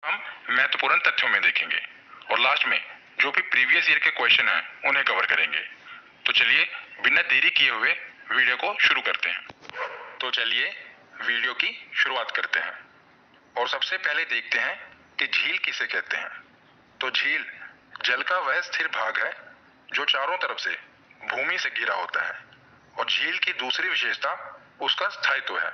हम महत्वपूर्ण तथ्यों में देखेंगे और लास्ट में जो भी प्रीवियस ईयर के क्वेश्चन हैं उन्हें कवर करेंगे। तो चलिए बिना देरी किए हुए वीडियो को शुरू करते हैं। तो चलिए वीडियो की शुरुआत करते हैं और सबसे पहले देखते हैं कि झील किसे कहते हैं। तो झील जल का वह स्थिर भाग है जो चारों तरफ से भूमि से घिरा होता है और झील की दूसरी विशेषता उसका स्थायित्व है।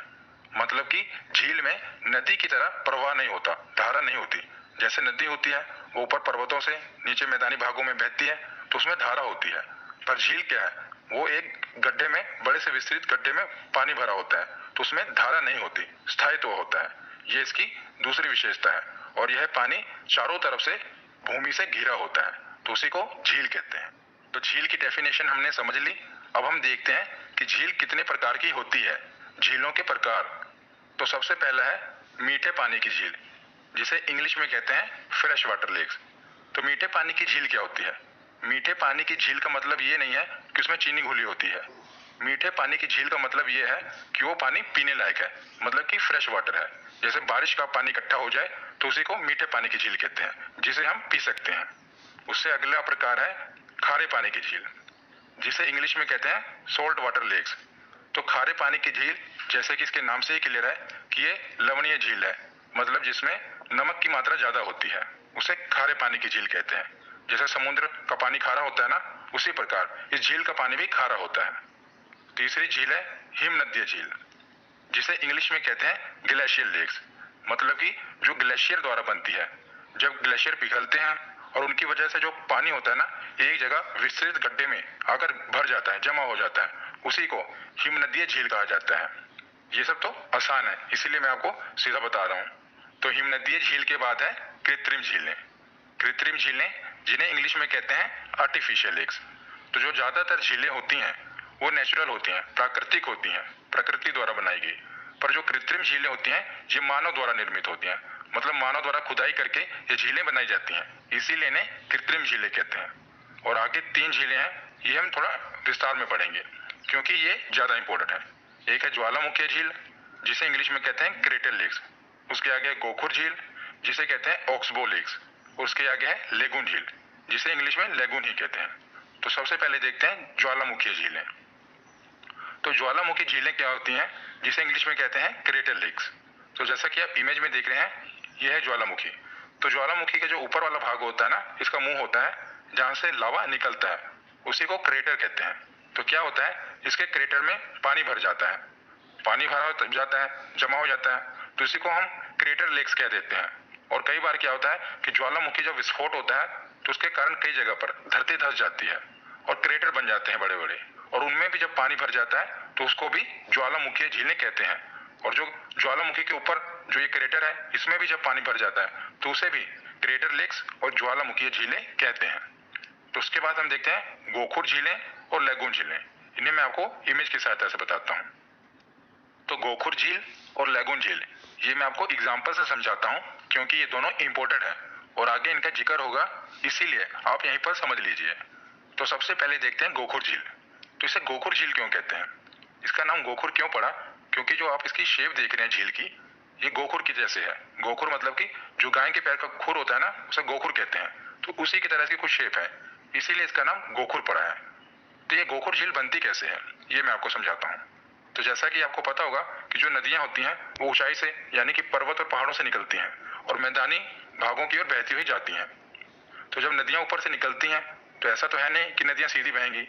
मतलब कि झील में नदी की तरह प्रवाह नहीं होता, धारा नहीं होती। जैसे नदी होती है वो ऊपर पर्वतों से नीचे मैदानी भागों में बहती है तो उसमें धारा होती है, पर झील क्या है, वो एक गड्ढे में, बड़े से विस्तृत गड्ढे में पानी भरा होता है तो उसमें धारा नहीं होती, स्थायित्व होता है। ये इसकी दूसरी विशेषता है और यह पानी चारों तरफ से भूमि से घिरा होता है तो उसी को झील कहते हैं। तो झील की डेफिनेशन हमने समझ ली। अब हम देखते हैं कि झील कितने प्रकार की होती है। झीलों के प्रकार, तो सबसे पहला है मीठे पानी की झील, जिसे इंग्लिश में कहते हैं फ्रेश वाटर लेक्स। तो मीठे पानी की झील क्या होती है? मीठे पानी की झील का मतलब ये नहीं है कि उसमें चीनी घुली होती है। मीठे पानी की झील का मतलब ये है कि वो पानी पीने लायक है, मतलब कि फ्रेश वाटर है। जैसे बारिश का पानी इकट्ठा हो जाए तो उसी को मीठे पानी की झील कहते हैं, जिसे हम पी सकते हैं। उससे अगला प्रकार है खारे पानी की झील, जिसे इंग्लिश में कहते हैं सॉल्ट वाटर लेक्स। तो खारे पानी की झील, जैसे कि इसके नाम से ही क्लियर है कि ये लवणीय झील है, मतलब जिसमें नमक की मात्रा ज्यादा होती है, उसे खारे पानी की झील कहते हैं। जैसे समुद्र का पानी खारा होता है ना, उसी प्रकार इस झील का पानी भी खारा होता है। तीसरी झील है हिमनदीय झील, जिसे इंग्लिश में कहते हैं ग्लेशियर लेक्स। मतलब कि जो ग्लेशियर द्वारा बनती है। जब ग्लेशियर पिघलते हैं और उनकी वजह से जो पानी होता है ना, एक जगह विस्तृत गड्ढे में आकर भर जाता है, जमा हो जाता है, उसी को हिमनदीय झील कहा जाता है। ये सब तो आसान है, इसीलिए मैं आपको सीधा बता रहा हूँ। तो हिमनदीय झील के बाद है कृत्रिम झीलें। कृत्रिम झीलें, जिन्हें इंग्लिश में कहते हैं आर्टिफिशियल लेक्स। तो जो ज्यादातर झीलें होती हैं वो नेचुरल होती हैं, प्राकृतिक होती हैं, प्रकृति द्वारा बनाई गई। पर जो कृत्रिम झीलें होती हैं ये मानव द्वारा निर्मित होती हैं, मतलब मानव द्वारा खुदाई करके ये झीलें बनाई जाती हैं, इसीलिए इन्हें कृत्रिम झीलें कहते हैं। और आगे 3 झीलें हैं, ये हम थोड़ा विस्तार में पढ़ेंगे क्योंकि ये ज्यादा इंपॉर्टेंट है। एक है ज्वालामुखी झील, जिसे इंग्लिश में कहते हैं क्रेटर लेक्स। उसके आगे है गोखुर झील, जिसे कहते हैं ऑक्सबो लेक्स। उसके आगे है लेगून झील, जिसे इंग्लिश में लेगून ही कहते हैं। तो सबसे पहले देखते हैं ज्वालामुखी झीलें। तो ज्वालामुखी झीलें क्या होती हैं, जिसे इंग्लिश में कहते हैं क्रेटर लेक्स। तो जैसा कि आप इमेज में देख रहे हैं, यह है ज्वालामुखी। तो ज्वालामुखी का जो ऊपर वाला भाग होता है ना, इसका मुंह होता है जहां से लावा निकलता है, उसी को क्रेटर कहते हैं। तो क्या होता है, इसके क्रेटर में पानी भर जाता है, पानी भरा हो जाता है, जमा हो जाता है, तो इसी को हम क्रेटर लेक्स कह देते हैं। और कई बार क्या होता है कि ज्वालामुखी जब विस्फोट होता है तो उसके कारण कई जगह पर धरती धंस जाती है और क्रेटर बन जाते हैं बड़े बड़े, और उनमें भी जब पानी भर जाता है तो उसको भी ज्वालामुखी झीलें कहते हैं। और जो ज्वालामुखी के ऊपर जो ये क्रेटर है, इसमें भी जब पानी भर जाता है तो उसे भी क्रेटर लेक्स और ज्वालामुखी झीलें कहते हैं। तो उसके बाद हम देखते हैं गोखुर झीलें और लेगून झीलें। इन्हें मैं आपको इमेज की सहायता से बताता हूँ। तो गोखुर झील और लेगून झील, ये मैं आपको एग्जाम्पल से समझाता हूँ क्योंकि ये दोनों इंपॉर्टेंट है और आगे इनका जिक्र होगा, इसीलिए आप यहीं पर समझ लीजिए। तो सबसे पहले देखते हैं गोखुर झील। तो इसे गोखुर झील क्यों कहते हैं? इसका नाम गोखुर क्यों पड़ा? क्योंकि जो आप इसकी शेप देख रहे हैं झील की, ये गोखुर की जैसे है। गोखुर मतलब कि जो गाय के पैर का खुर होता है ना, उसे गोखुर कहते हैं। तो उसी की तरह इसकी कुछ शेप है, इसीलिए इसका नाम गोखुर पड़ा है। तो ये गोखुर झील बनती कैसे है, ये मैं आपको समझाता हूँ। तो जैसा कि आपको पता होगा कि जो नदियां होती हैं वो ऊंचाई से, यानी कि पर्वत और पहाड़ों से निकलती हैं और मैदानी भागों की ओर बहती हुई जाती हैं। तो जब नदियां ऊपर से निकलती हैं तो ऐसा तो है नहीं कि नदियां सीधी बहेंगी।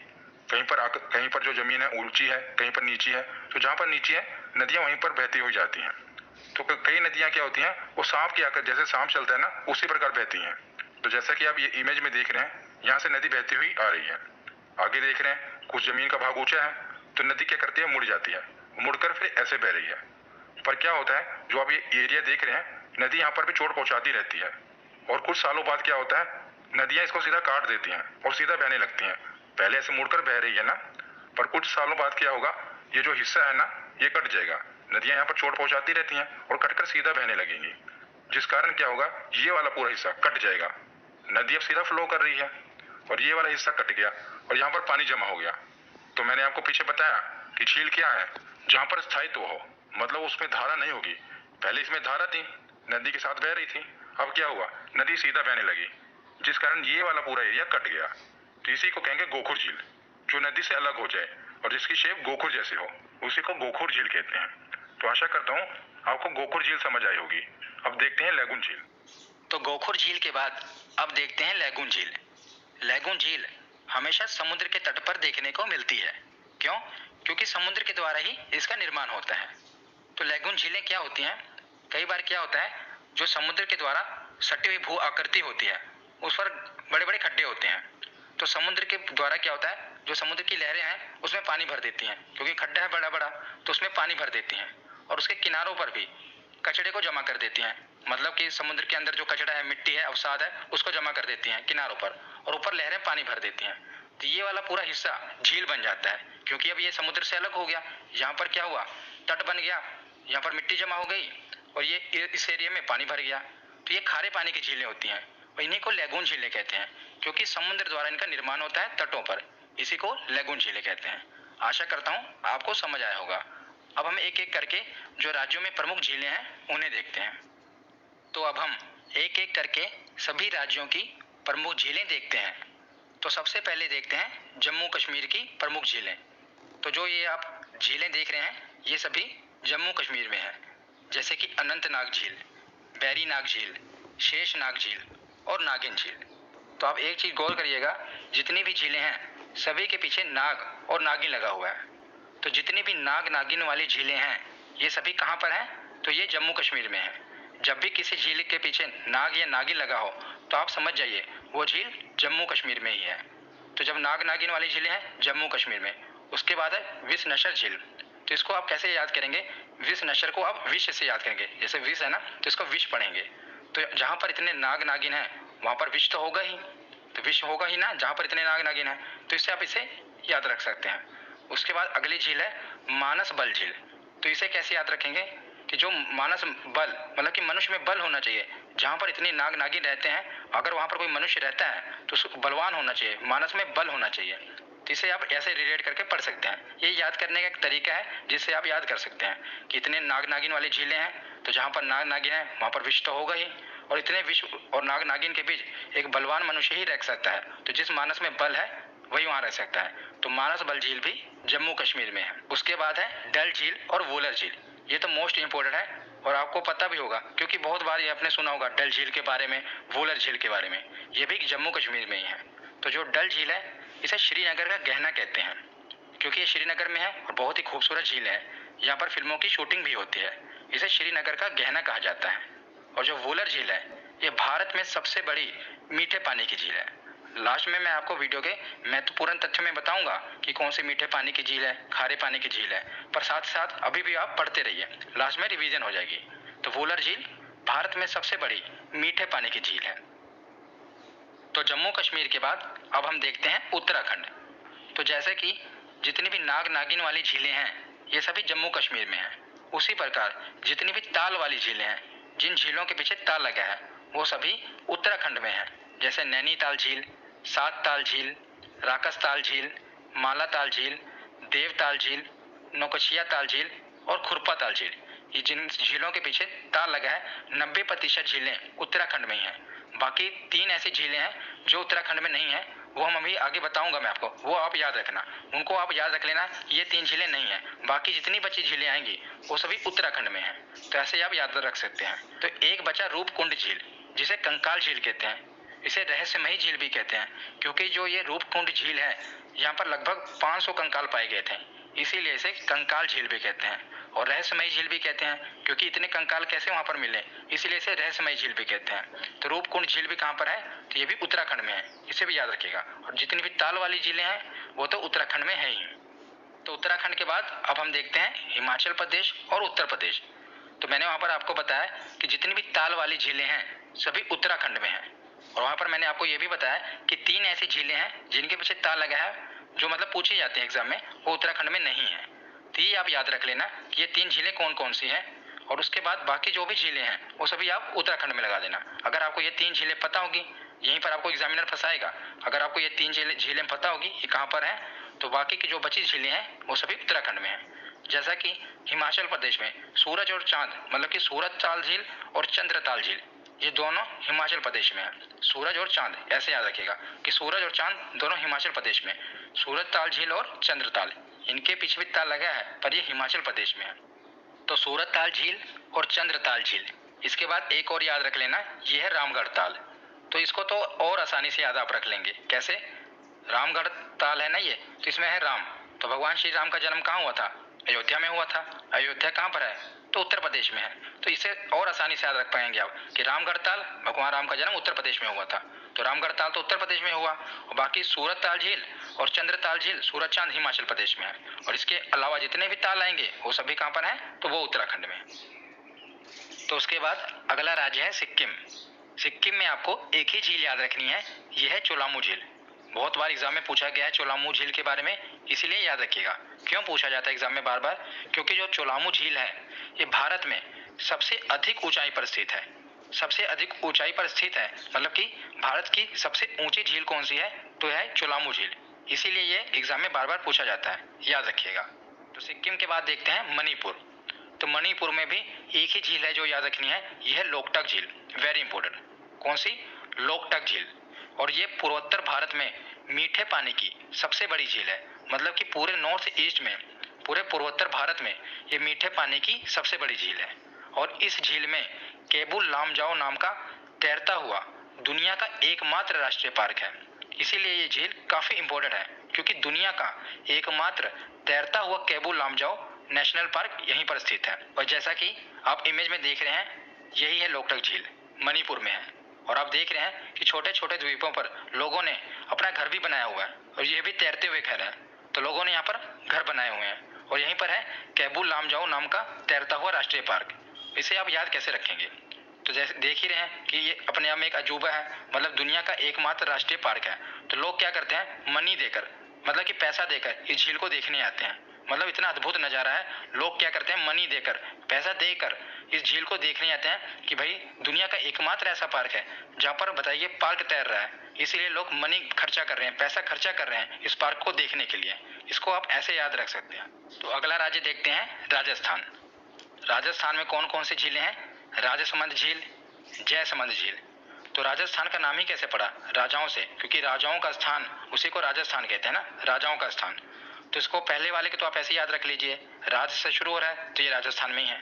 कहीं पर जो जमीन है ऊंची है, कहीं पर नीची है। तो जहां पर नीची है नदियां वहीं पर बहती हुई जाती हैं। तो कई नदियां क्या होती हैं, वो सांप की आकर, जैसे सांप चलता है ना, उसी प्रकार बहती हैं। तो जैसा कि आप ये इमेज में देख रहे हैं, यहाँ से नदी बहती हुई आ रही है। आगे देख रहे हैं कुछ जमीन का भाग ऊंचा है तो नदी क्या करती है, मुड़ जाती है, मुड़कर फिर ऐसे बह रही है। पर क्या होता है, जो आप ये एरिया देख रहे हैं, नदी यहाँ पर भी चोट पहुंचाती रहती है और कुछ सालों बाद क्या होता है, नदियां इसको सीधा काट देती हैं और सीधा बहने लगती हैं। पहले ऐसे मुड़कर बह रही है ना, पर कुछ सालों बाद क्या होगा, ये जो हिस्सा है ना, ये कट जाएगा। नदियां यहाँ पर चोट पहुंचाती रहती हैं और कटकर सीधा बहने लगेंगी, जिस कारण क्या होगा, ये वाला पूरा हिस्सा कट जाएगा। नदी अब सीधा फ्लो कर रही है और ये वाला हिस्सा कट गया और यहाँ पर पानी जमा हो गया। तो मैंने आपको पीछे बताया कि झील क्या है, जहां पर स्थायित्व हो, मतलब उसमें धारा नहीं होगी। पहले इसमें धारा थी, नदी के साथ बह रही थी, अब क्या हुआ, नदी सीधा बहने लगी, जिस कारण ये वाला पूरा एरिया कट गया। तो इसी को कहेंगे गोखुर झील, जो नदी से अलग हो जाए और जिसकी शेप गोखुर जैसे हो, उसी को गोखुर झील कहते हैं। तो आशा करता हूँ आपको गोखुर झील समझ आई होगी। अब देखते हैं लैगून झील। तो गोखुर झील के बाद अब देखते हैं लैगून झील। लैगून झील हमेशा समुद्र के तट पर देखने को मिलती है। क्यों? क्योंकि समुद्र के द्वारा ही इसका निर्माण होता है। तो लैगून झीलें क्या होती हैं? कई बार क्या होता है, जो समुद्र के द्वारा सटी हुई भू आकृति होती है, उस पर बड़े बड़े खड्डे होते हैं। तो समुद्र के द्वारा क्या होता है, जो समुद्र की लहरें हैं उसमें पानी भर देती हैं, क्योंकि खड्डा है बड़ा बड़ा, तो उसमें पानी भर देती हैं और उसके किनारों पर भी कचड़े को जमा कर देती हैं। मतलब कि समुद्र के अंदर जो कचड़ा है, मिट्टी है, अवसाद है, उसको जमा कर देती हैं किनारों पर, और ऊपर लहरें पानी भर देती हैं। तो ये वाला पूरा हिस्सा झील बन जाता है, क्योंकि अब ये समुद्र से अलग हो गया। यहाँ पर क्या हुआ, तट बन गया, यहाँ पर मिट्टी जमा हो गई और ये इस एरिया में पानी भर गया। तो ये खारे पानी की झीलें होती हैं और इन्हीं को लैगून झीलें कहते हैं, क्योंकि समुद्र द्वारा इनका निर्माण होता है तटों पर। इसी को लैगून झीलें कहते हैं। आशा करता हूँ आपको समझ आया होगा। अब हम एक एक करके जो राज्यों में प्रमुख झीलें हैं उन्हें देखते हैं। तो अब हम एक एक करके सभी राज्यों की प्रमुख झीलें देखते हैं। तो सबसे पहले देखते हैं जम्मू कश्मीर की प्रमुख झीलें। तो जो ये आप झीलें देख रहे हैं, ये सभी जम्मू कश्मीर में हैं, जैसे कि अनंतनाग झील, बैरीनाग झील, शेषनाग झील और नागिन झील। तो आप एक चीज़ गौर करिएगा, जितनी भी झीलें हैं सभी के पीछे नाग और नागिन लगा हुआ है। तो जितनी भी नाग नागिन वाली झीलें हैं, ये सभी कहाँ पर हैं? तो ये जम्मू कश्मीर में है। जब भी किसी झील के पीछे नाग या नागिन लगा हो, तो आप समझ जाइए वो झील जम्मू कश्मीर में ही है। तो जब नाग नागिन वाली झीलें हैं जम्मू कश्मीर में, उसके बाद है विष नशर झील। तो इसको आप कैसे याद करेंगे? विष नशर को आप विष से याद करेंगे, जैसे विष है ना, तो इसको विष पढ़ेंगे। तो जहाँ पर इतने नाग नागिन हैं वहाँ पर विष तो होगा ही, तो विष होगा ही ना जहाँ पर इतने नाग नागिन हैं, तो इससे आप इसे याद रख सकते हैं। उसके बाद अगली झील है मानस बल झील। तो इसे कैसे याद रखेंगे कि जो मानस बल, मतलब कि मनुष्य में बल होना चाहिए। जहाँ पर इतने नाग नागिन रहते हैं, अगर वहाँ पर कोई मनुष्य रहता है तो उसको बलवान होना चाहिए, मानस में बल होना चाहिए। तो इसे आप ऐसे रिलेट करके पढ़ सकते हैं। ये याद करने का एक तरीका है जिससे आप याद कर सकते हैं कि इतने नाग नागिन वाली झीलें हैं, तो जहाँ पर नाग नागिन है वहाँ पर विष तो होगा ही, और इतने विष और नाग नागिन के बीच एक बलवान मनुष्य ही रह सकता है। तो जिस मानस में बल है वही वहाँ रह सकता है। तो मानस बल झील भी जम्मू कश्मीर में है। उसके बाद है डल झील और वोलर झील। ये तो मोस्ट इंपोर्टेंट है और आपको पता भी होगा, क्योंकि बहुत बार ये आपने सुना होगा डल झील के बारे में, वोलर झील के बारे में। ये भी जम्मू कश्मीर में ही है। तो जो डल झील है, इसे श्रीनगर का गहना कहते हैं, क्योंकि ये श्रीनगर में है और बहुत ही खूबसूरत झील है। यहाँ पर फिल्मों की शूटिंग भी होती है। इसे श्रीनगर का गहना कहा जाता है। और जो वोलर झील है, ये भारत में सबसे बड़ी मीठे पानी की झील है। लास्ट में मैं आपको वीडियो के महत्वपूर्ण तथ्य में बताऊंगा कि कौन सी मीठे पानी की झील है, खारे पानी की झील है, पर साथ साथ अभी भी आप पढ़ते रहिए, लास्ट में रिवीजन हो जाएगी। तो वोलर झील भारत में सबसे बड़ी मीठे पानी की झील है। तो जम्मू कश्मीर के बाद अब हम देखते हैं उत्तराखंड। तो जैसे कि जितनी भी नाग नागिन वाली झीलें हैं, ये सभी जम्मू कश्मीर में हैं। उसी प्रकार जितनी भी ताल वाली झीलें हैं, जिन झीलों के पीछे ताल लगा है, वो सभी उत्तराखंड में हैं। जैसे नैनीताल झील, सात ताल झील, राकस ताल झील, माला ताल झील, देवताल झील, नौकचिया ताल झील और खुरपा ताल झील। ये जिन झीलों के पीछे ताल लगा है, 90% झीलें उत्तराखंड में ही हैं। बाकी 3 ऐसी झीलें हैं जो उत्तराखंड में नहीं है, वो हम अभी आगे बताऊंगा मैं आपको, वो आप याद रखना। उनको आप याद रख लेना, ये 3 झीलें नहीं है। बाकी जितनी बची झीलें आएंगी वो सभी उत्तराखंड में हैं। तो ऐसे आप याद रख सकते हैं। तो एक बचा रूपकुंड झील, जिसे कंकाल झील कहते हैं। इसे रहस्यमयी झील भी कहते हैं, क्योंकि जो ये रूपकुंड झील है, यहाँ पर लगभग 500 कंकाल पाए गए थे, इसीलिए इसे कंकाल झील भी कहते हैं। और रहस्यमयी झील भी कहते हैं, क्योंकि इतने कंकाल कैसे वहाँ पर मिले, इसीलिए इसे रहस्यमयी झील भी कहते हैं। तो रूपकुंड झील भी कहाँ पर है? तो ये भी उत्तराखंड में है, इसे भी याद रखिएगा। और जितनी भी ताल वाली झीलें हैं वो तो उत्तराखंड में है ही। तो उत्तराखंड के बाद अब हम देखते हैं हिमाचल प्रदेश और उत्तर प्रदेश। तो मैंने वहाँ पर आपको बताया कि जितनी भी ताल वाली झीलें हैं सभी उत्तराखंड में हैं। और वहाँ पर मैंने आपको ये भी बताया कि 3 ऐसी झीलें हैं जिनके पीछे ताल लगा है, जो मतलब पूछी जाती है एग्जाम में, वो उत्तराखंड में नहीं है। तो ये आप याद रख लेना कि ये 3 झीलें कौन कौन सी हैं। और उसके बाद बाकी जो भी झीलें हैं वो सभी आप उत्तराखंड में लगा देना। अगर आपको ये 3 झीलें पता होगी, यहीं पर आपको एग्जामिनर फंसाएगा। अगर आपको ये 3 झीलें पता होगी ये कहाँ पर है, तो बाकी की जो बची झीलें हैं वो सभी उत्तराखंड में हैं। जैसा कि हिमाचल प्रदेश में सूरज और चांद, मतलब कि सूरज ताल झील और चंद्रताल झील, ये दोनों हिमाचल प्रदेश में है। सूरज और चांद, ऐसे याद रखिएगा कि सूरज और चांद दोनों हिमाचल प्रदेश में। सूरज ताल झील और चंद्र ताल, इनके पीछे भी ताल लगा है, पर ये हिमाचल प्रदेश में है। तो सूरज ताल झील और चंद्र ताल झील। इसके बाद एक और याद रख लेना, ये है रामगढ़ ताल। तो इसको तो और आसानी से याद आप रख लेंगे। कैसे? रामगढ़ ताल है ना ये, तो इसमें है राम। तो भगवान श्री राम का जन्म कहाँ हुआ था? अयोध्या में हुआ था। अयोध्या कहाँ पर है? तो उत्तर प्रदेश में है। तो इसे और आसानी से याद रख पाएंगे आप कि रामगढ़ ताल, भगवान राम का जन्म उत्तर प्रदेश में हुआ था। तो रामगढ़ ताल तो उत्तर प्रदेश में हुआ, और बाकी सूरज ताल झील और चंद्र ताल झील, सूरज चांद हिमाचल प्रदेश में है। और इसके अलावा जितने भी ताल आएंगे वो सभी कहाँ पर हैं? तो वो उत्तराखंड में। तो उसके बाद अगला राज्य है सिक्किम। सिक्किम में आपको एक ही झील याद रखनी है, यह है चोलामू झील। बहुत बार एग्जाम में पूछा गया है चोलामू झील के बारे में, इसीलिए याद रखिएगा। क्यों पूछा जाता है एग्जाम में बार बार? क्योंकि जो चोलामू झील है ये भारत में सबसे अधिक ऊंचाई पर स्थित है। सबसे अधिक ऊंचाई पर स्थित है, मतलब कि भारत की सबसे ऊंची झील कौन सी है? तो है चोलामू झील। इसीलिए ये एग्जाम में बार बार पूछा जाता है, याद रखिएगा। तो सिक्किम के बाद देखते हैं मणिपुर। तो मणिपुर में भी एक ही झील है जो याद रखनी है, यह है लोकटक झील। Very important. कौन सी? लोकटक झील। और ये पूर्वोत्तर भारत में मीठे पानी की सबसे बड़ी झील है। मतलब कि पूरे नॉर्थ ईस्ट में, पूरे पूर्वोत्तर भारत में ये मीठे पानी की सबसे बड़ी झील है। और इस झील में केबुल लामजाओ नाम का तैरता हुआ दुनिया का एकमात्र राष्ट्रीय पार्क है। इसीलिए ये झील काफी इंपॉर्टेंट है, क्योंकि दुनिया का एकमात्र तैरता हुआ केबुल लामजाओ नेशनल पार्क यहीं पर स्थित है। और जैसा कि आप इमेज में देख रहे हैं, यही है लोकटक झील, मणिपुर में है। और आप देख रहे हैं कि छोटे छोटे द्वीपों पर लोगों ने अपना घर भी बनाया हुआ है, और ये भी तैरते हुए घर है। तो लोगों ने यहाँ पर घर बनाए हुए हैं, और यहीं पर है केबुल लामजाओ नाम का तैरता हुआ राष्ट्रीय पार्क। इसे आप याद कैसे रखेंगे? तो जैसे देख ही रहे हैं कि ये अपने आप में एक अजूबा है, मतलब दुनिया का एकमात्र राष्ट्रीय पार्क है। तो लोग क्या करते हैं? मनी देकर, मतलब कि पैसा देकर इस झील को देखने आते हैं। मतलब इतना अद्भुत नज़ारा है, लोग क्या करते हैं? मनी देकर, पैसा देकर इस झील को देखने आते हैं कि भाई दुनिया का एकमात्र ऐसा पार्क है जहाँ पर बताइए पार्क तैर रहा है। इसीलिए लोग मनी खर्चा कर रहे हैं, पैसा खर्चा कर रहे हैं इस पार्क को देखने के लिए। इसको आप ऐसे याद रख सकते हैं। तो अगला राज्य देखते हैं राजस्थान। राजस्थान में कौन कौन सी झीलें हैं? राजसमंद झील, जयसमंद झील। तो राजस्थान का नाम ही कैसे पड़ा? राजाओं से, क्योंकि राजाओं का स्थान, उसी को राजस्थान कहते हैं ना, राजाओं का स्थान। तो इसको पहले वाले के तो आप ऐसे याद रख लीजिए, राज से शुरू हो रहा है तो ये राजस्थान में ही है।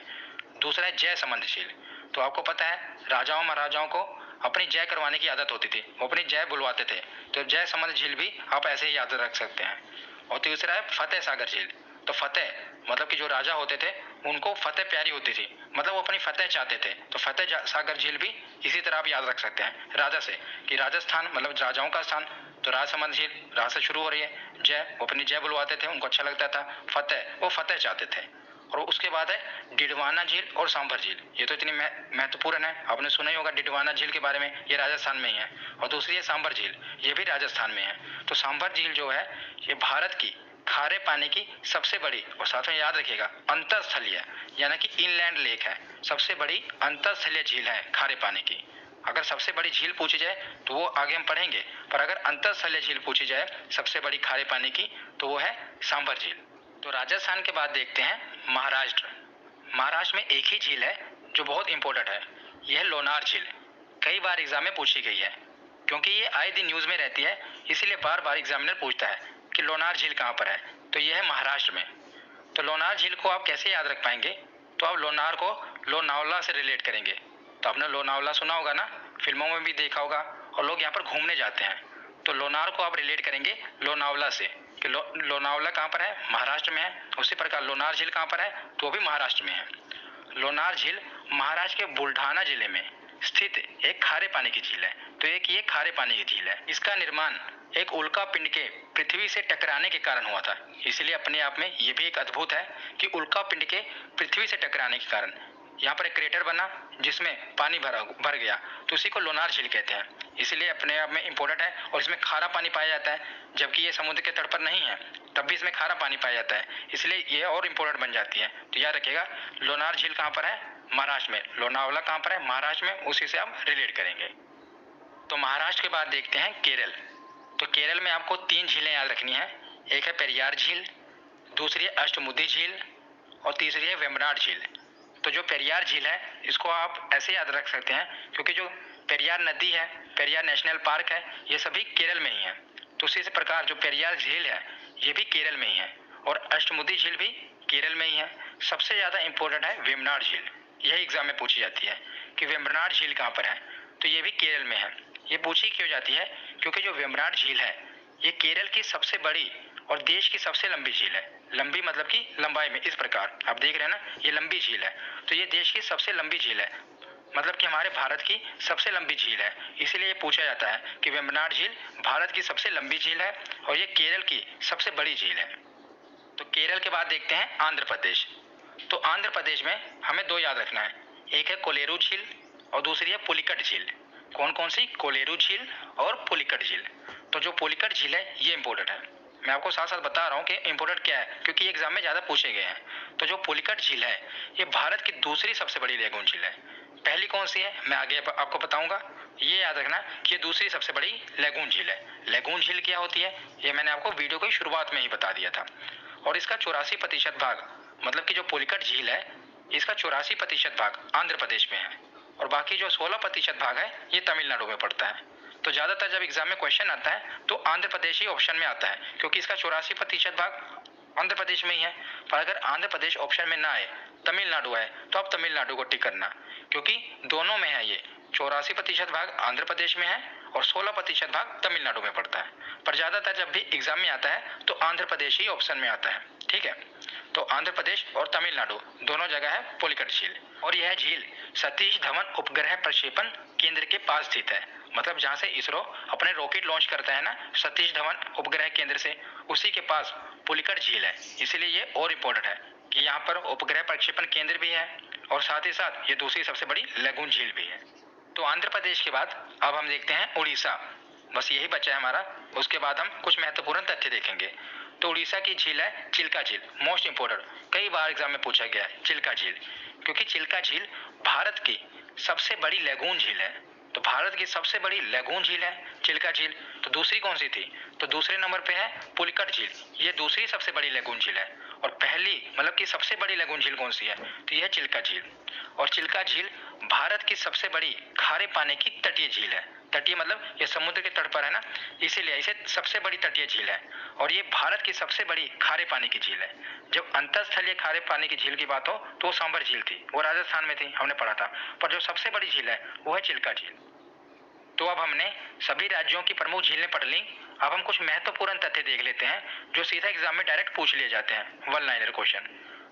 दूसरा है जयसमंद झील। तो आपको पता है राजाओं महाराजाओं को अपनी जय करवाने की आदत होती थी, वो अपनी जय बुलवाते थे। तो जयसमंद झील भी आप ऐसे ही याद रख सकते हैं। और तीसरा है फतेह सागर झील। तो फतेह मतलब कि जो राजा होते थे उनको फतेह प्यारी होती थी, मतलब वो अपनी फतेह चाहते थे। तो फतेह सागर झील भी इसी तरह आप याद रख सकते हैं राजा से, कि राजस्थान मतलब राजाओं का स्थान। तो राजसमंद झील राज से शुरू हो रही है, जय वो अपनी जय बुलवाते थे, उनको अच्छा लगता था। फतेह वो फतेह चाहते थे। और उसके बाद है डिडवाना झील और सांभर झील। ये तो इतनी महत्वपूर्ण है, आपने सुना ही होगा डिडवाना झील के बारे में, ये राजस्थान में ही है। और दूसरी है सांभर झील, ये भी राजस्थान में है। तो सांभर झील जो है ये भारत की खारे पानी की सबसे बड़ी, और साथ में याद रखिएगा अंतरस्थलीय, यानी कि इनलैंड लेक है। सबसे बड़ी अंतरस्थलीय झील है खारे पानी की। अगर सबसे बड़ी झील पूछी जाए तो वो आगे हम पढ़ेंगे, पर अगर अंतरस्थलीय झील पूछी जाए सबसे बड़ी खारे पानी की तो वो है सांभर झील। तो राजस्थान के बाद देखते हैं महाराष्ट्र। महाराष्ट्र में एक ही झील है जो बहुत इंपॉर्टेंट है, यह है लोनार झील। कई बार एग्जाम में पूछी गई है, क्योंकि ये आए दिन न्यूज में रहती है, इसीलिए बार बार एग्जामिनर पूछता है कि लोनार झील कहाँ पर है। तो यह है महाराष्ट्र में। तो लोनार झील को आप कैसे याद रख पाएंगे? तो आप लोनार को लोनावला से रिलेट करेंगे। तो आपने लोनावला सुना होगा ना, फिल्मों में भी देखा होगा, और लोग यहाँ पर घूमने जाते हैं। तो लोनार को आप रिलेट करेंगे लोनावला से, कि लोनावला कहाँ पर है? महाराष्ट्र में है। उसी प्रकार लोनार झील कहाँ पर है? तो वो भी महाराष्ट्र में है। लोनार झील महाराष्ट्र के बुल्ढाना जिले में स्थित एक खारे पानी की झील है। तो एक ये खारे पानी की झील है, इसका निर्माण एक उल्का पिंड के पृथ्वी से टकराने के कारण हुआ था। इसलिए अपने आप में ये भी एक अद्भुत है कि उल्का पिंड के पृथ्वी से टकराने के कारण यहाँ पर एक क्रेटर बना जिसमें पानी भर गया, तो उसी को लोनार झील कहते हैं। इसलिए अपने आप में इम्पोर्टेंट है, और इसमें खारा पानी पाया जाता है, जबकि ये समुद्र के तट पर नहीं है तब भी इसमें खारा पानी पाया जाता है, इसलिए ये और इम्पोर्टेंट बन जाती है। तो याद रखिएगा लोनार झील कहाँ पर है? महाराष्ट्र में। लोनावला कहाँ पर है? महाराष्ट्र में। उसी से आप रिलेट करेंगे। तो महाराष्ट्र के बाद देखते हैं केरल। तो केरल में आपको 3 झीलें याद रखनी है, एक है पेरियार झील, दूसरी है अष्टमुदी झील, और तीसरी है वेम्बनाड झील। तो जो पेरियार झील है इसको आप ऐसे याद रख सकते हैं, क्योंकि जो पेरियार नदी है, पेरियार नेशनल पार्क है, ये सभी केरल में ही है। तो उसी प्रकार जो पेरियार झील है ये भी केरल में ही है, और अष्टमुदी झील भी केरल में ही है। सबसे ज़्यादा इंपॉर्टेंट है वेम्बनाड झील, यह एग्जाम में पूछी जाती है कि वेम्बनाड झील कहाँ पर है, तो ये भी केरल में है। ये पूछी क्यों जाती है, क्योंकि जो वेम्बनाड झील है ये केरल की सबसे बड़ी और देश की सबसे लंबी झील है। लंबी मतलब कि लंबाई में, इस प्रकार आप देख रहे हैं ना, ये लंबी झील है, तो ये देश की सबसे लंबी झील है, मतलब कि हमारे भारत की सबसे लंबी झील है। इसीलिए ये पूछा जाता है कि वेम्बनाड झील भारत की सबसे लंबी झील है और ये केरल की सबसे बड़ी झील है। तो केरल के बाद देखते हैं आंध्र प्रदेश। तो आंध्र प्रदेश में हमें दो याद रखना है, एक है कोलेरू झील और दूसरी है पुलिकट झील। कौन कौन सी? कोलेरू झील और पुलिकट झील। तो जो पुलिकट झील है ये इंपॉर्टेंट है, मैं आपको साथ साथ बता रहा हूँ कि इंपॉर्टेंट क्या है, क्योंकि एग्जाम में ज़्यादा पूछे गए हैं। तो जो पुलिकट झील है ये भारत की दूसरी सबसे बड़ी लेगून झील है। पहली कौन सी है मैं आगे आपको बताऊंगा, ये याद रखना कि ये दूसरी सबसे बड़ी लेगून झील है। लेगून झील क्या होती है ये मैंने आपको वीडियो की शुरुआत में ही बता दिया था। और इसका 84% भाग, मतलब कि जो पुलिकट झील है इसका 84% भाग आंध्र प्रदेश में है, और बाकी जो 16% भाग है ये तमिलनाडु में पड़ता है। तो ज़्यादातर जब एग्जाम में क्वेश्चन आता है तो आंध्र प्रदेश ही ऑप्शन में आता है, क्योंकि इसका 84% भाग आंध्र प्रदेश में ही है। पर अगर आंध्र प्रदेश ऑप्शन में ना आए, तमिलनाडु है, तो आप तमिलनाडु को टिक करना, क्योंकि दोनों में है ये। 84% भाग आंध्र प्रदेश में है और 16% भाग तमिलनाडु में पड़ता है। पर ज़्यादातर जब भी एग्जाम में आता है तो आंध्र प्रदेश ही ऑप्शन में आता है, ठीक है। तो आंध्र प्रदेश और तमिलनाडु दोनों जगह है पुलिकट झील। और यह झील सतीश धवन उपग्रह प्रक्षेपण केंद्र के पास स्थित है, मतलब जहाँ से इसरो अपने रॉकेट लॉन्च करता है ना, सतीश धवन उपग्रह केंद्र से, उसी के पास पुलिकट झील है। इसीलिए ये और इम्पोर्टेंट है कि यहाँ पर उपग्रह प्रक्षेपण केंद्र भी है और साथ ही साथ ये दूसरी सबसे बड़ी लेगून झील भी है। तो आंध्र प्रदेश के बाद अब हम देखते हैं उड़ीसा। बस यही बचा है हमारा, उसके बाद हम कुछ महत्वपूर्ण तथ्य देखेंगे। तो उड़ीसा की झील है चिल्का झील, मोस्ट इंपोर्टेंट, कई बार एग्जाम में पूछा गया है चिल्का झील, क्योंकि चिल्का झील भारत की सबसे बड़ी लेगून झील है। तो भारत की सबसे बड़ी लेगून झील है चिल्का झील। तो दूसरी कौन सी थी? तो दूसरे नंबर पे है पुलिकट झील, ये दूसरी सबसे बड़ी लेगून झील है। और पहली मतलब कि सबसे बड़ी लेगून झील कौन सी है? तो यह चिल्का झील। और चिल्का झील भारत की सबसे बड़ी खारे पानी की तटीय झील है। तटीय मतलब ये समुद्र के तट पर है ना, इसीलिए इसे सबसे बड़ी तटीय झील है। और ये भारत की सबसे बड़ी खारे पानी की झील है। जब अंतरस्थलीय खारे पानी की झील की बात हो तो वो सांबर झील थी, वो राजस्थान में थी, हमने पढ़ा था। पर जो सबसे बड़ी झील है वो है चिल्का झील। तो अब हमने सभी राज्यों की प्रमुख झीलें पढ़ ली। अब हम कुछ महत्वपूर्ण तथ्य देख लेते हैं जो सीधा एग्जाम में डायरेक्ट पूछ लिए जाते हैं, वन लाइनर क्वेश्चन।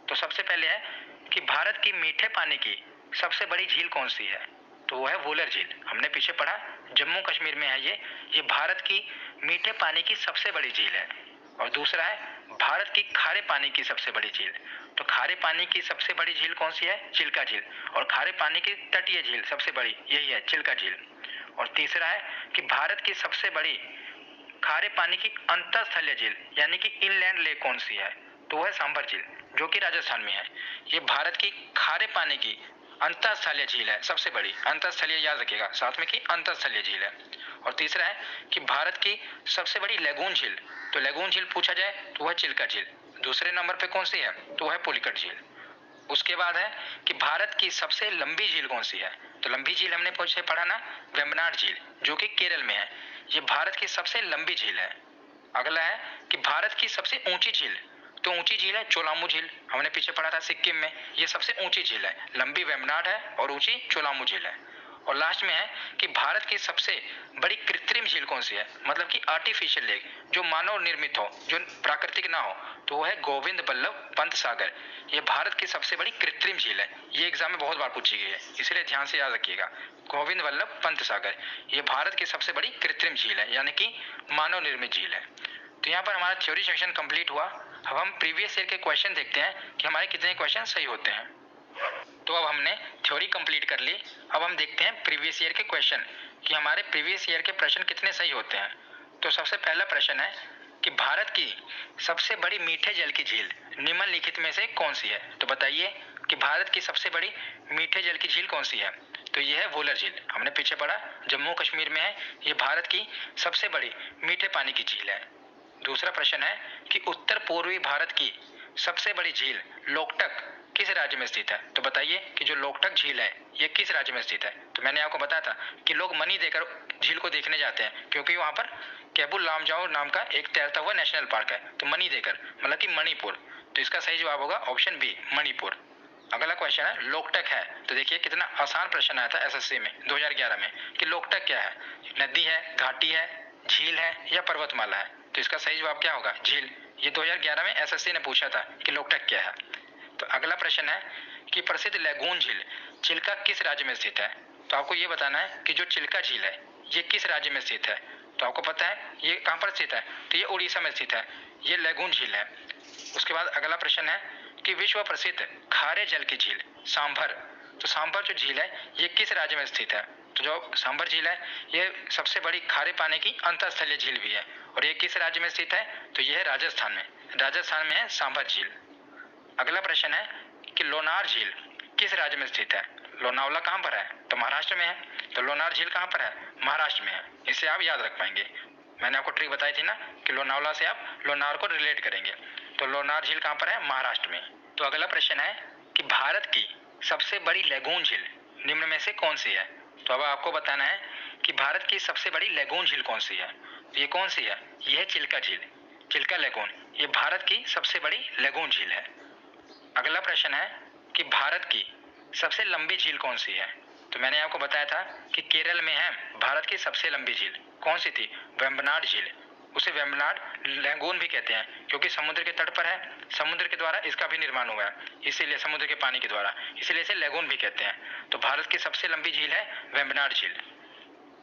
तो सबसे पहले है कि भारत की मीठे पानी की सबसे बड़ी झील कौन सी है? तो वो है वुलर झील, हमने पीछे पढ़ा, जम्मू कश्मीर में है ये भारत की मीठे पानी की सबसे बड़ी झील है। और दूसरा है भारत की खारे पानी की सबसे बड़ी झील। तो खारे पानी की सबसे बड़ी झील कौन सी है? चिल्का झील। और खारे पानी की तटीय झील सबसे बड़ी यही है, चिल्का झील। और तीसरा है कि भारत की सबसे बड़ी खारे पानी की अंतरस्थलीय झील यानी कि इनलैंड लेक कौन सी है? तो वह है सांभर झील, जो कि राजस्थान में है। ये भारत की खारे पानी की अंतरस्थलीय झील है, सबसे बड़ी। अंतरस्थलीय याद रखिएगा साथ में कि अंतरस्थलीय झील है। और तीसरा है कि भारत की सबसे बड़ी लेगून झील, तो लेगून झील पूछा जाए तो वह चिल्का झील। दूसरे नंबर पे कौन सी है? तो वह पुलिकट झील। उसके बाद है कि भारत की सबसे लंबी झील कौन सी है? तो लंबी झील हमने पीछे पढ़ा ना, वेम्बनाड झील, जो कि केरल में है। ये भारत की सबसे लंबी झील है। अगला है कि भारत की सबसे ऊंची झील, तो ऊंची झील है चोलामू झील, हमने पीछे पढ़ा था सिक्किम में। ये सबसे ऊंची झील है, लंबी वेम्बनाड है और ऊंची चोलामू झील है। और लास्ट में है कि भारत की सबसे बड़ी कृत्रिम झील कौन सी है, मतलब कि आर्टिफिशियल लेक, जो मानव निर्मित हो, जो प्राकृतिक ना हो, तो वो है गोविंद बल्लभ पंत सागर। ये भारत की सबसे बड़ी कृत्रिम झील है। ये एग्जाम में बहुत बार पूछी गई है, इसलिए ध्यान से याद रखिएगा, गोविंद बल्लभ पंत सागर ये भारत की सबसे बड़ी कृत्रिम झील है, यानी कि मानव निर्मित झील है। तो यहाँ पर हमारा थ्योरी सेक्शन कंप्लीट हुआ। अब हम प्रीवियस ईयर के क्वेश्चन देखते हैं कि हमारे कितने क्वेश्चन सही होते हैं। तो अब हमने थ्योरी कंप्लीट कर ली, अब हम देखते हैं प्रीवियस ईयर के क्वेश्चन कि हमारे प्रीवियस ईयर के प्रश्न कितने सही होते हैं। तो सबसे पहला प्रश्न है कि भारत की सबसे बड़ी मीठे जल की झील निम्नलिखित में से कौन सी है? तो बताइए कि भारत की सबसे बड़ी मीठे जल की झील कौन सी है? तो ये है वुलर झील, हमने पीछे पढ़ा, जम्मू कश्मीर में है। ये भारत की सबसे बड़ी मीठे पानी की झील है। दूसरा प्रश्न है कि उत्तर पूर्वी भारत की सबसे बड़ी झील लोकटक किस राज्य में स्थित है? तो बताइए कि जो लोकटक झील है ये किस राज्य में स्थित है? तो मैंने आपको बताया था कि लोग मनी देकर झील को देखने जाते हैं क्योंकि वहाँ पर केबुल लामजाओ नाम का एक तैरता हुआ नेशनल पार्क है। तो मनी देकर मतलब कि मणिपुर। तो इसका सही जवाब होगा ऑप्शन बी मणिपुर। अगला क्वेश्चन है लोकटक है। तो देखिए कितना आसान प्रश्न आया था एसएससी में 2011 में कि लोकटक क्या है? नदी है, घाटी है, झील है या पर्वतमाला है? तो इसका सही जवाब क्या होगा? झील। ये 2011 में एसएससी ने पूछा था कि लोकटक क्या है। तो अगला प्रश्न है कि प्रसिद्ध लैगून झील चिल्का किस राज्य में स्थित है? तो आपको ये बताना है कि जो चिल्का झील है ये किस राज्य में स्थित है। तो आपको पता है ये कहाँ पर स्थित है? तो ये उड़ीसा में स्थित है, ये लैगून झील है। उसके बाद अगला प्रश्न है कि विश्व प्रसिद्ध खारे जल की झील सांभर। तो सांभर जो झील है ये किस राज्य में स्थित है? तो जो सांभर झील है ये सबसे बड़ी खारे पानी की अंतरस्थलीय झील भी है और ये किस राज्य में स्थित है? तो ये है राजस्थान में। राजस्थान में है सांभर झील। अगला प्रश्न है कि लोनार झील किस राज्य में स्थित है? लोनावला कहाँ पर है? तो महाराष्ट्र में है। तो लोनार झील कहाँ पर है? महाराष्ट्र में है। इसे आप याद रख पाएंगे। मैंने आपको ट्रिक बताई थी ना कि लोनावला से आप लोनार को रिलेट करेंगे। तो लोनार झील कहाँ पर है? महाराष्ट्र में। तो अगला प्रश्न है कि भारत की सबसे बड़ी लैगून झील निम्न में से कौन सी है? तो अब आपको बताना है कि भारत की सबसे बड़ी लैगून झील कौन सी है। तो ये कौन सी है? ये है चिल्का झील, चिल्का लैगून। ये भारत की सबसे बड़ी लैगून झील है। अगला प्रश्न है कि भारत की सबसे लंबी झील कौन सी है? तो मैंने आपको बताया था कि केरल में है भारत की सबसे लंबी झील। कौन सी थी? वेम्बनाड झील। उसे वेम्बनाड लैगून भी कहते हैं क्योंकि समुद्र के तट पर है, समुद्र के द्वारा इसका भी निर्माण हुआ है, इसीलिए समुद्र के पानी के द्वारा, इसीलिए इसे लैगून भी कहते हैं। तो भारत की सबसे लंबी झील है वेम्बनाड झील।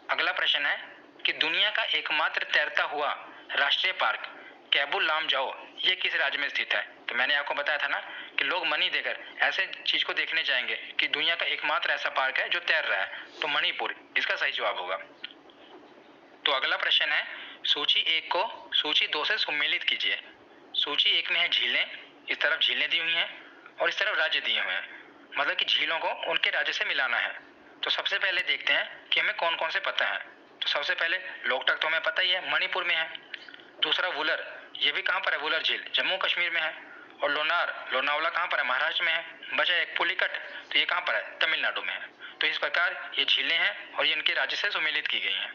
अगला प्रश्न है कि दुनिया का एकमात्र तैरता हुआ राष्ट्रीय पार्क केबुल लामजाओ ये किस राज्य में स्थित है? तो मैंने आपको बताया था ना कि लोग मनी देकर ऐसे चीज को देखने जाएंगे कि दुनिया का एकमात्र ऐसा पार्क है जो तैर रहा है। तो मणिपुर इसका सही जवाब होगा। तो अगला प्रश्न है सूची 1 को सूची 2 से सम्मिलित कीजिए। सूची 1 में है झीलें, इस तरफ झीलें दी हुई हैं और इस तरफ राज्य दिए हुए हैं, मतलब कि झीलों को उनके राज्य से मिलाना है। तो सबसे पहले देखते हैं कि हमें कौन कौन से पता है। तो सबसे पहले लोकटक तो हमें पता ही है, मणिपुर में है। दूसरा वुलर, ये भी कहाँ पर है? वुलर झील जम्मू कश्मीर में है। और लोनार, लोनावला कहाँ पर है? महाराष्ट्र में है। बचा एक पुलिकट, तो ये कहाँ पर है? तमिलनाडु में है। तो इस प्रकार ये झीलें हैं और ये इनके राज्य से सुमेलित की गई हैं।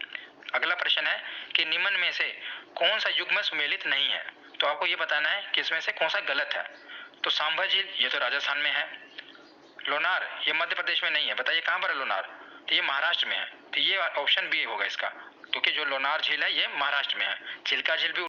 अगला प्रश्न है कि निम्न में से कौन सा युग्म सुमेलित नहीं है? तो आपको ये बताना है कि इसमें से कौन सा गलत है। तो सांभर झील ये तो राजस्थान में है। लोनार ये मध्य प्रदेश में नहीं है, बताइए कहाँ पर है लोनार? तो ये महाराष्ट्र में है। तो ये ऑप्शन बी होगा इसका, क्योंकि जो लोनार झील है ये महाराष्ट्र में है। चिल्का झील भी